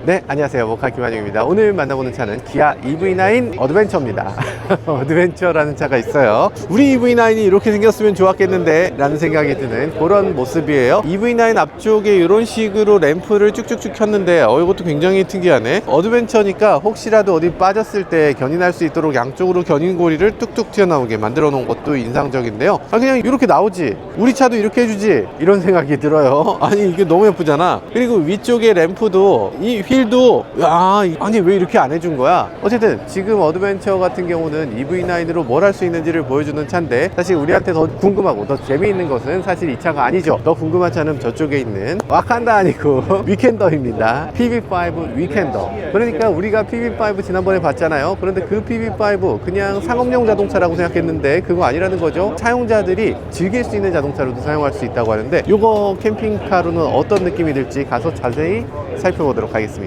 네, 안녕하세요. 모카 김한용입니다. 오늘 만나보는 차는 기아 EV9 어드벤처입니다. 어드벤처라는 차가 있어요. 우리 EV9이 이렇게 생겼으면 좋았겠는데 라는 생각이 드는 그런 모습이에요. EV9 앞쪽에 이런 식으로 램프를 쭉쭉쭉 켰는데 이것도 굉장히 특이하네. 어드벤처니까 혹시라도 어디 빠졌을 때 견인할 수 있도록 양쪽으로 견인고리를 뚝뚝 튀어나오게 만들어 놓은 것도 인상적인데요. 그냥 이렇게 나오지, 우리 차도 이렇게 해주지, 이런 생각이 들어요. 아니 이게 너무 예쁘잖아. 그리고 위쪽에 램프도 이 휠도 아니 왜 이렇게 안 해준 거야. 어쨌든 지금 어드벤처 같은 경우는 EV9으로 뭘 할 수 있는지를 보여주는 차인데, 사실 우리한테 더 궁금하고 더 재미있는 것은 사실 이 차가 아니죠. 더 궁금한 차는 저쪽에 있는 와칸다 아니고 위켄더입니다. PV5 위켄더. 그러니까 우리가 PV5 지난번에 봤잖아요. 그런데 그 PV5 그냥 상업용 자동차라고 생각했는데 그거 아니라는 거죠. 사용자들이 즐길 수 있는 자동차로도 사용할 수 있다고 하는데, 이거 캠핑카로는 어떤 느낌이 들지 가서 자세히 살펴보도록 하겠습니다.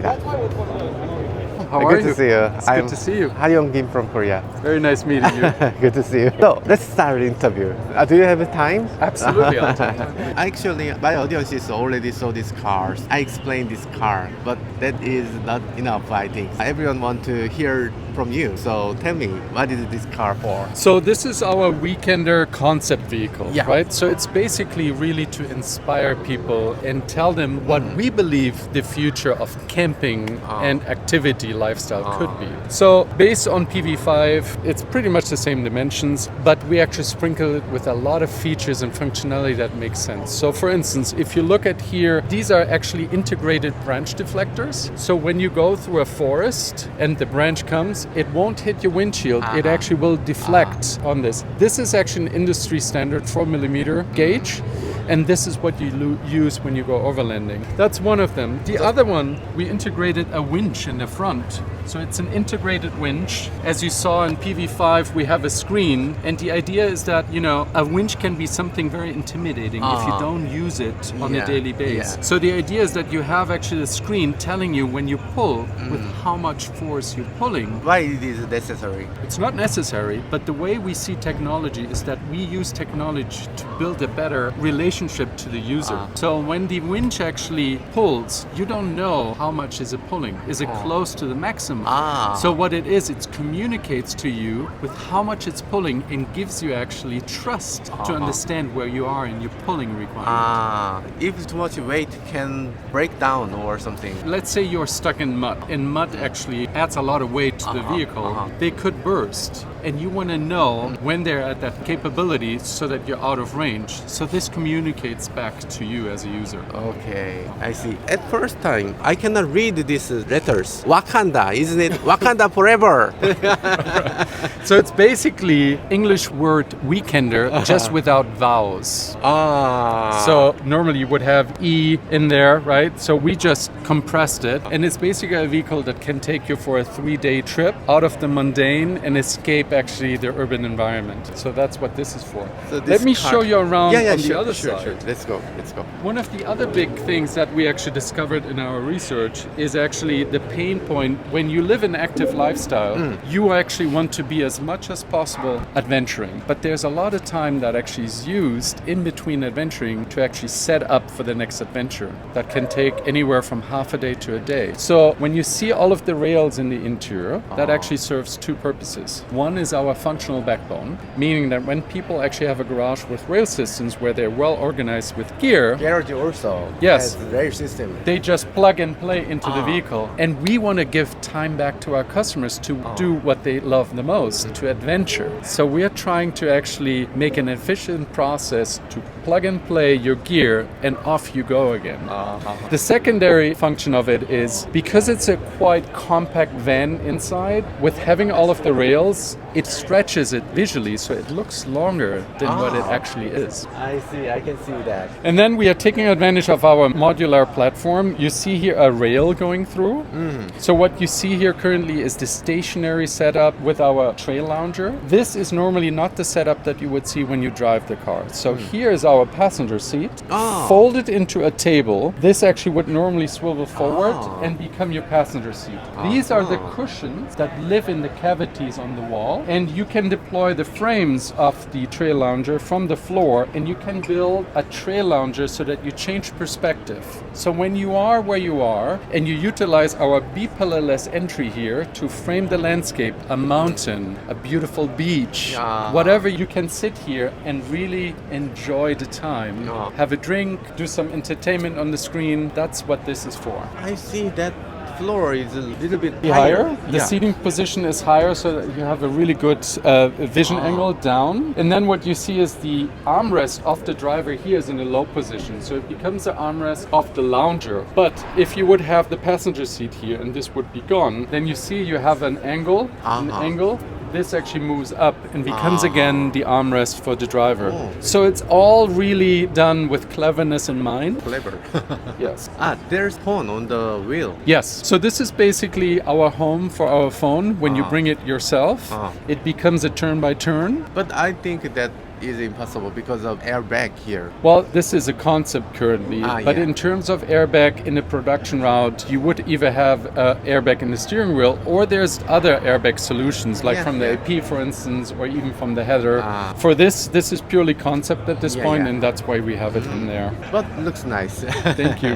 How are Good you? to see you. It's good to see you. Hayoung Kim from Korea. Very nice meeting you. Good to see you. So let's start the interview. Do you have time? Absolutely. I'll take time. Actually, my audience is already saw these cars. I explained this car, but that is not enough, I think. Everyone want to hear from you. So tell me, what is this car for? So this is our Weekender concept vehicle, Yeah. right? So it's basically really to inspire people and tell them what we believe the future of camping and activity lifestyle could be. So based on PV5, it's pretty much the same dimensions, but we actually sprinkle it with a lot of features and functionality that makes sense. So for instance, if you look at here, these are actually integrated branch deflectors. So when you go through a forest and the branch comes, it won't hit your windshield. It actually will deflect on this. This is actually an industry standard 4mm gauge. And this is what you use when you go overlanding. That's one of them. The other one, we integrated a winch in the front. So it's an integrated winch. As you saw in PV5, we have a screen. And the idea is that, you know, a winch can be something very intimidating if you don't use it on a daily basis. Yeah. So the idea is that you have actually a screen telling you when you pull with how much force you're pulling. Why it is necessary? It's not necessary, but the way we see technology is that we use technology to build a better relationship to the user. So when the winch actually pulls, you don't know how much is it pulling. Is it close to the maximum? So what it is, it communicates to you with how much it's pulling and gives you actually trust to understand where you are in your pulling requirement. If too much weight can break down or something. Let's say you're stuck in mud, and mud actually adds a lot of weight to the vehicle. They could burst, and you want to know when they're at that capability so that you're out of range. So this communicates back to you as a user. Okay, I see. At first time, I cannot read these letters. Wakanda, isn't it? Wakanda forever. So it's basically English word weekender, just without vowels. So normally you would have E in there, right? So we just compressed it, and it's basically a vehicle that can take you for a 3-day trip out of the mundane and escape actually the urban environment. So that's what this is for. So Let this me car- show you around on the sure, other sure, side. Sure. Let's go. One of the other big things that we actually discovered in our research is actually the pain point. When you live an active lifestyle, you actually want to be as much as possible adventuring. But there's a lot of time that actually is used in between adventuring to actually set up for the next adventure. That can take anywhere from half a day to a day. So when you see all of the rails in the interior, that actually serves two purposes. One is our functional backbone, meaning that when people actually have a garage with rail systems where they're well organized with gear, Garage also Yes. has rail system. they just plug and play into the vehicle. And we want to give time back to our customers to do what they love the most, to adventure. So we are trying to actually make an efficient process to plug and play your gear and off you go again. The secondary function of it is because it's a quite compact van inside, with having all of the rails, it stretches it visually so it looks longer than what it actually is. I see, I can see that. And then we are taking advantage of our modular platform. You see here a rail going through. So what you see here currently is the stationary setup with our trail lounger. This is normally not the setup that you would see when you drive the car. So here is our passenger seat, folded into a table. This actually would normally swivel forward and become your passenger seat. These are the cushions that live in the cavities on the wall. and you can deploy the frames of the trail lounger from the floor, and you can build a trail lounger so that you change perspective. So when you are where you are and you utilize our B-pillarless entry here to frame the landscape, a mountain, a beautiful beach, whatever, you can sit here and really enjoy the time. Have a drink, do some entertainment on the screen. That's what this is for. I see that floor is a little bit Higher. The seating position is higher so that you have a really good vision angle down. And then what you see is the armrest of the driver here is in a low position. So it becomes the armrest of the lounger. But if you would have the passenger seat here and this would be gone, then you see you have an angle, this actually moves up and becomes again the armrest for the driver. So it's all really done with cleverness in mind. Clever. Yes. There's phone on the wheel. Yes. So this is basically our home for our phone. When you bring it yourself, it becomes a turn by turn. But I think that is impossible because of airbag here. Well, this is a concept currently, but in terms of airbag in the production route, you would either have airbag in the steering wheel, or there's other airbag solutions, like from the AP, for instance, or even from the header. For this is purely concept at this point, and that's why we have it in there. But looks nice. Thank you.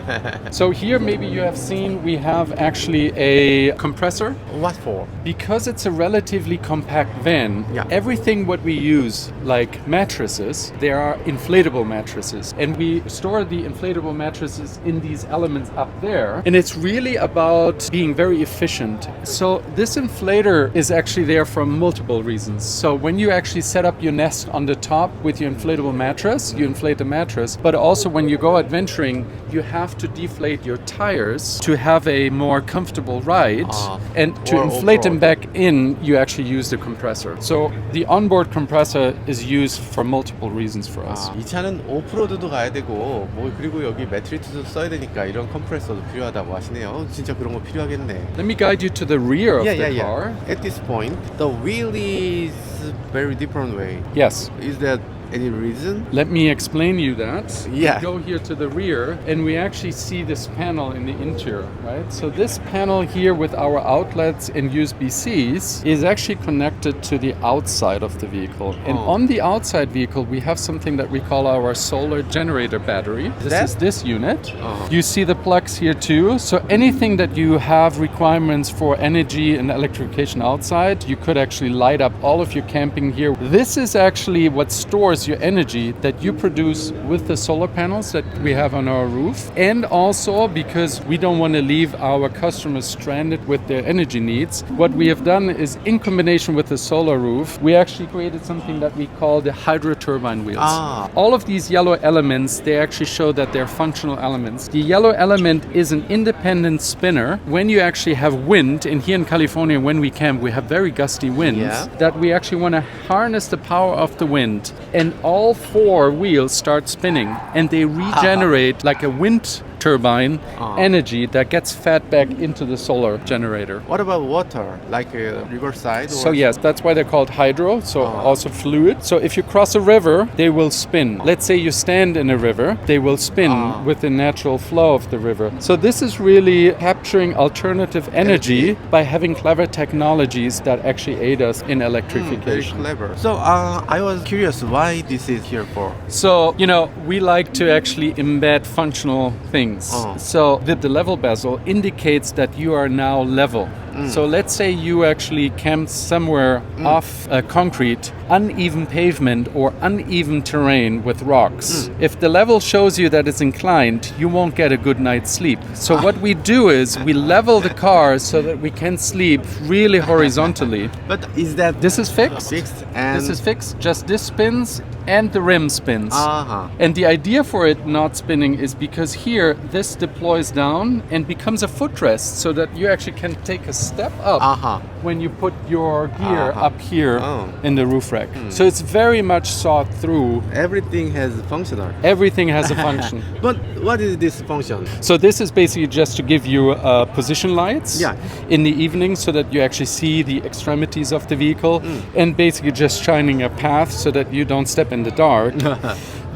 So here, maybe you have seen, we have actually a compressor. What for? Because it's a relatively compact van, everything what we use, like mattresses, there are inflatable mattresses, and we store the inflatable mattresses in these elements up there, and it's really about being very efficient. So this inflator is actually there for multiple reasons. So when you actually set up your nest on the top with your inflatable mattress, you inflate the mattress, but also when you go adventuring, you have to deflate your tires to have a more comfortable ride, and to inflate them back in, you actually use the compressor. So the onboard compressor is used for multiple reasons for us. 이 차는 오프로드도 가야 되고 그리고 여기 매트리스도 써야 되니까 이런 컴프레서도 필요하다고 하시네요. 진짜 그런 거 필요하겠네. Let me guide you to the rear of the car. At this point, the wheel is very different way. Yes. Is that any reason? Let me explain you that. Yeah. We go here to the rear and we actually see this panel in the interior, right? So this panel here with our outlets and USB-Cs is actually connected to the outside of the vehicle. And on the outside vehicle, we have something that we call our solar generator battery. This is this unit. You see the plugs here too. So anything that you have requirements for energy and electrification outside, you could actually light up all of your camping here. This is actually what stores your energy that you produce with the solar panels that we have on our roof, and also because we don't want to leave our customers stranded with their energy needs, what we have done is, in combination with the solar roof, we actually created something that we call the Hydra turbine wheels. All of these yellow elements, they actually show that they're functional elements. The yellow element is an independent spinner. When you actually have wind, and here in California when we camp we have very gusty winds, that we actually want to harness the power of the wind, and all four wheels start spinning and they regenerate like a wind turbine energy that gets fed back into the solar generator. What about water, like a riverside? So yes, that's why they're called hydro, so also fluid. So if you cross a river, they will spin. Let's say you stand in a river, they will spin with the natural flow of the river. So this is really capturing alternative energy by having clever technologies that actually aid us in electrification. Very clever. So I was curious why this is here for. So, we like to actually embed functional things. So the level bezel indicates that you are now level. So let's say you actually camped somewhere off concrete, uneven pavement or uneven terrain with rocks. If the level shows you that it's inclined, you won't get a good night's sleep. So what we do is we level the car so that we can sleep really horizontally. But is that this is fixed? And this is fixed. Just this spins and the rim spins. And the idea for it not spinning is because here this deploys down and becomes a footrest, so that you actually can take a step up when you put your gear up here in the roof rack. So it's very much thought through. Everything has a function. Everything has a function. But what is this function? So this is basically just to give you position lights in the evening, so that you actually see the extremities of the vehicle, and basically just shining a path so that you don't step in the dark.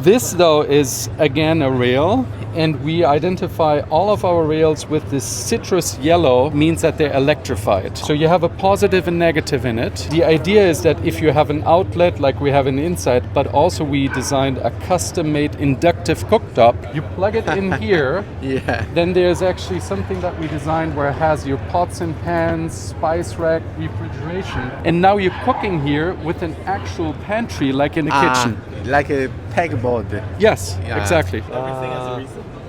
This though is again a rail. and we identify all of our rails with this citrus yellow, means that they're electrified. So you have a positive and negative in it. The idea is that if you have an outlet like we have an inside, but also we designed a custom-made inductive cooktop, you plug it in here, Yeah. then there's actually something that we designed where it has your pots and pans, spice rack, refrigeration, and now you're cooking here with an actual pantry like in a kitchen. Like a pegboard. Yes, Yeah. exactly.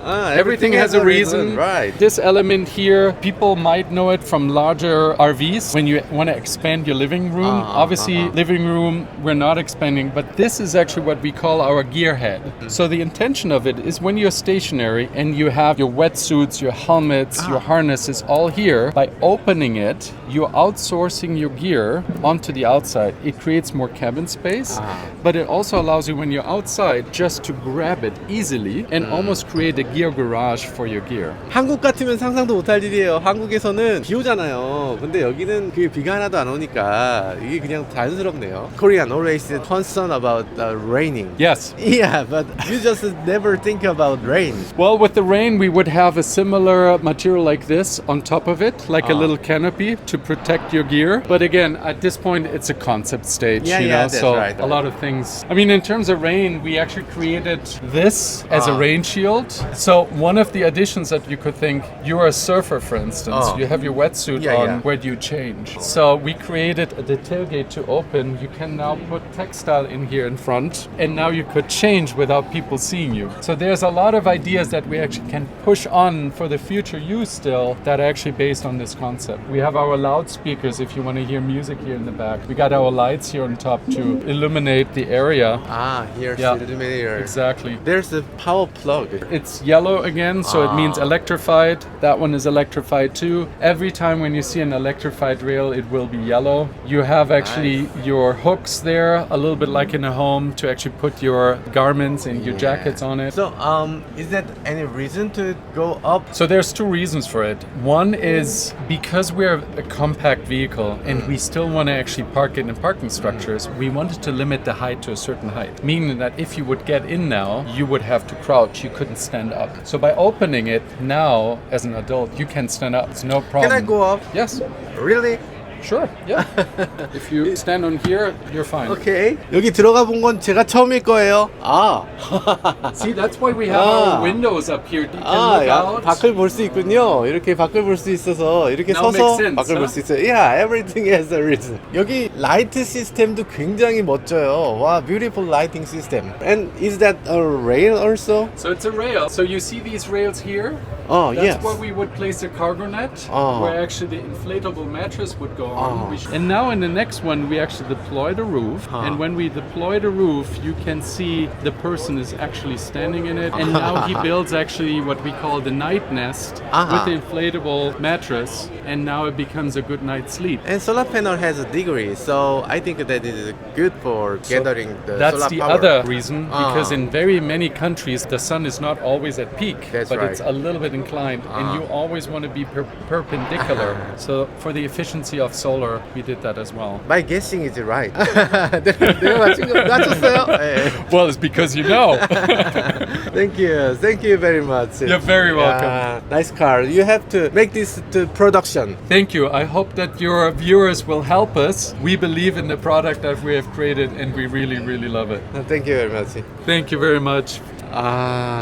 Everything has a reason. Right. This element here, people might know it from larger RVs when you want to expand your living room. Obviously, living room, we're not expanding, but this is actually what we call our gear head. So the intention of it is when you're stationary and you have your wetsuits, your helmets, your harnesses all here, by opening it, you're outsourcing your gear onto the outside. It creates more cabin space, but it also allows you when you're outside just to grab it easily and almost create a gear garage for your gear. 한국 같으면 상상도 못할 일이에요. 한국에서는 비 오잖아요. 근데 여기는 그 비가 하나도 안 오니까 이게 그냥 자연스럽네요. Korean always concerned about raining. Yes. Yeah, but you just never think about rain. Well, with the rain, we would have a similar material like this on top of it, like a little canopy to protect your gear. But again, at this point, it's a concept stage, Yeah, you yeah, know, that's so right. a lot of things. I mean, in terms of rain, we actually created this as a rain shield. So one of the additions that you could think, you're a surfer, for instance, you have your wetsuit Yeah, on, yeah. where do you change? So we created the tailgate to open. You can now put textile in here in front, and now you could change without people seeing you. So there's a lot of ideas that we actually can push on for the future use still that are actually based on this concept. We have our loudspeakers if you want to hear music here in the back. We got our lights here on top to illuminate the area. Here's Yeah. the illuminator. Exactly. There's a power plug. It's yellow again, so it means electrified. That one is electrified too. Every time when you see an electrified rail, it will be yellow. You have actually your hooks there, a little bit like in a home, to actually put your garments and your jackets on it. So, is that any reason to go up? So there's two reasons for it. One is because we're a compact vehicle and we still want to actually park it in parking structures, we wanted to limit the height to a certain height, meaning that if you would get in now, you would have to crouch, you couldn't stand up. So by opening it now, as an adult, you can stand up, it's no problem. Can I go up? Yes, Really? sure, yeah. If you stand on here, you're fine. Okay. 여기 들어가 본 건 제가 처음일 거예요. See, that's why we have our windows up here. You can look out. 밖을 볼 수 있군요. 이렇게 밖을 볼 수 있어서 이렇게 Now 서서 makes sense, 밖을 볼 수 있어요. Yeah, everything has a reason. 여기 라이트 시스템도 굉장히 멋져요. 와, beautiful lighting system. And is that a rail also? So it's a rail. So you see these rails here? Oh, That's yes. where we would place the cargo net, where actually the inflatable mattress would go on. And now in the next one, we actually deploy the roof. And when we deploy the roof, you can see the person is actually standing in it. And now he builds actually what we call the night nest with the inflatable mattress. And now it becomes a good night's sleep. And solar panel has a degree, so I think that is good for gathering the That's solar the power. other reason, because in very many countries, the sun is not always at peak, That's but right. it's a little bit inclined, and you always want to be perpendicular. So for the efficiency of solar, we did that as well. My guessing is right. 내가 맞췄어요? 네. Well, it's because you know. Thank you very much. You're very welcome. Yeah, nice car. You have to make this to production. Thank you. I hope that your viewers will help us. We believe in the product that we have created, and we really, really love it. Thank you very much. Thank you very much.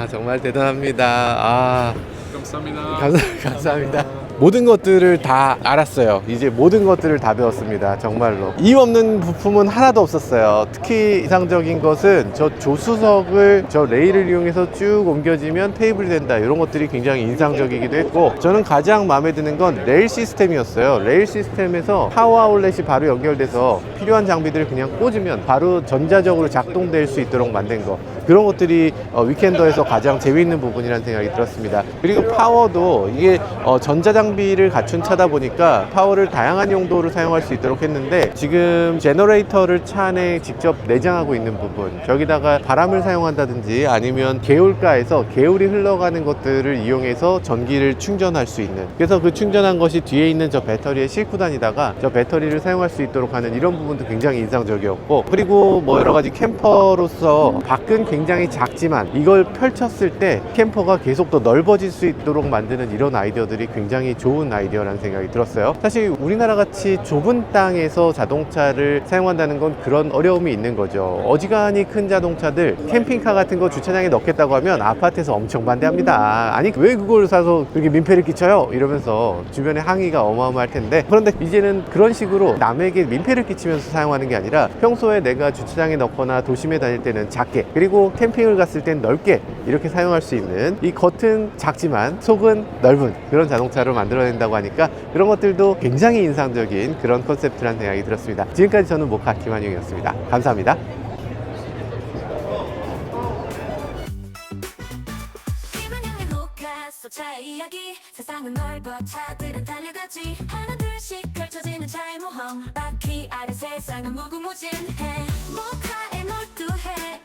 정말 대단합니다. 감사합니다. 감사합니다. 모든 것들을 다 알았어요. 이제 모든 것들을 다 배웠습니다. 정말로. 이유 없는 부품은 하나도 없었어요. 특히 이상적인 것은 저 조수석을 저 레일을 이용해서 쭉 옮겨지면 테이블이 된다. 이런 것들이 굉장히 인상적이기도 했고, 저는 가장 마음에 드는 건 레일 시스템이었어요. 레일 시스템에서 파워 아울렛이 바로 연결돼서 필요한 장비들을 그냥 꽂으면 바로 전자적으로 작동될 수 있도록 만든 거. 그런 것들이 위켄더에서 가장 재미있는 부분이라는 생각이 들었습니다. 그리고 파워도 이게 전자장비 가성비를 갖춘 차다 보니까 파워를 다양한 용도로 사용할 수 있도록 했는데, 지금 제너레이터를 차 안에 직접 내장하고 있는 부분, 저기다가 바람을 사용한다든지 아니면 개울가에서 개울이 흘러가는 것들을 이용해서 전기를 충전할 수 있는, 그래서 그 충전한 것이 뒤에 있는 저 배터리에 싣고 다니다가 저 배터리를 사용할 수 있도록 하는 이런 부분도 굉장히 인상적이었고, 그리고 뭐 여러 가지 캠퍼로서 밖은 굉장히 작지만 이걸 펼쳤을 때 캠퍼가 계속 더 넓어질 수 있도록 만드는 이런 아이디어들이 굉장히 좋은 아이디어라는 생각이 들었어요. 사실 우리나라 같이 좁은 땅에서 자동차를 사용한다는 건 그런 어려움이 있는 거죠. 어지간히 큰 자동차들 캠핑카 같은 거 주차장에 넣겠다고 하면 아파트에서 엄청 반대합니다. 아니 왜 그걸 사서 그렇게 민폐를 끼쳐요? 이러면서 주변에 항의가 어마어마할 텐데, 그런데 이제는 그런 식으로 남에게 민폐를 끼치면서 사용하는 게 아니라 평소에 내가 주차장에 넣거나 도심에 다닐 때는 작게, 그리고 캠핑을 갔을 땐 넓게 이렇게 사용할 수 있는, 이 겉은 작지만 속은 넓은 그런 자동차로 만들어낸다고 하니까 그런 것들도 굉장히 인상적인 그런 컨셉트라는 생각이 들었습니다. 지금까지 저는 모카 김한용이었습니다. 감사합니다. 차의 이야기, 세상은 넓어 차들은 달려가지, 하나 둘씩 펼쳐지는 차의 모험, 바퀴 아래 세상은 무궁무진해, 모카에 몰두해.